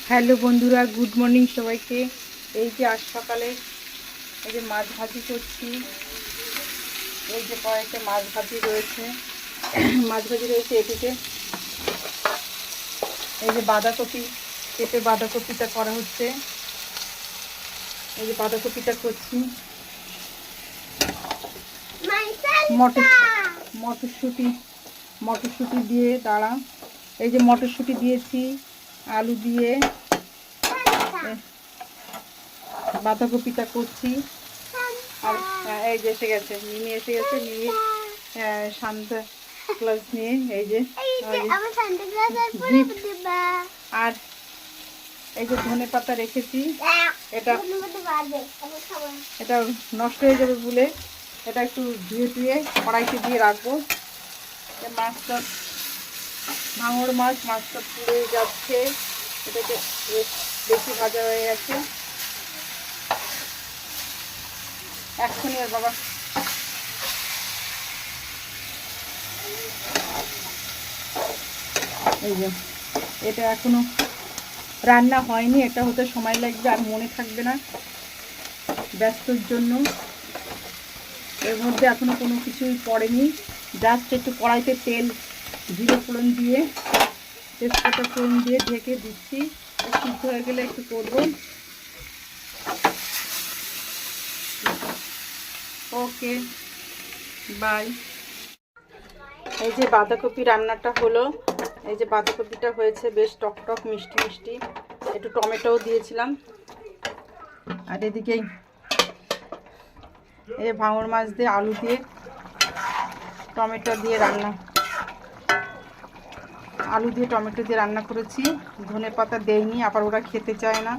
Hello বন্ধুরা, good morning সবাইকে। এই যে আজ সকালে এই যে মাছ ভাজি করছি। এই যে কয়েকটা মাছ ভাজি রয়েছে এদিকে। এই যে বাঁধাকপি কেটে বাঁধাকপিটা করা হচ্ছে। এই যে বাঁধাকপিটা করছি। মটরশুঁটি দিয়ে দাঁড়া। এই যে মটরশুঁটি দিয়েছি, আলু দিয়ে বাঁধাকপিটা করছি। আর এই যে এসে গেছে মিমি, সান্তা ক্লাস নিয়ে। এই যে আর এই যে ধনে পাতা রেখেছি, এটা নষ্ট হয়ে যাবে বলে এটা একটু ধুয়ে কড়াইতে দিয়ে রাখবো। মাছটা ভাঙড় মাছটা পুড়ে যাচ্ছে, এটাকে বেশি ভাজা হয়ে গেছে। এক্ষুনি আর বাবা এই যে এটা এখনো রান্না হয়নি, এটা হতে সময় লাগবে আর মনে থাকবে না ব্যস্তর জন্য। এর মধ্যে এখনো কোনো কিছুই পড়েনি, জাস্ট একটু কড়াইতে তেল জিরে ফোড়ন দিয়ে তেজপাতা ফোড়ন দিয়ে ঢেকে দিচ্ছি। সিদ্ধ হয়ে গেলে একটু করবো। Okay bye. এই যে বাঁধাকপি রান্নাটা হলো। এই যে বাঁধাকপিটা হয়েছে বেশ টক মিষ্টি মিষ্টি, একটু টমেটোও দিয়েছিলাম। আর এদিকে এই ভাঙড় মাছ দিয়ে আলু দিয়ে টমেটো দিয়ে রান্না করেছি। ধনে পাতা দেয়নি, আবার ওরা খেতে চায় না।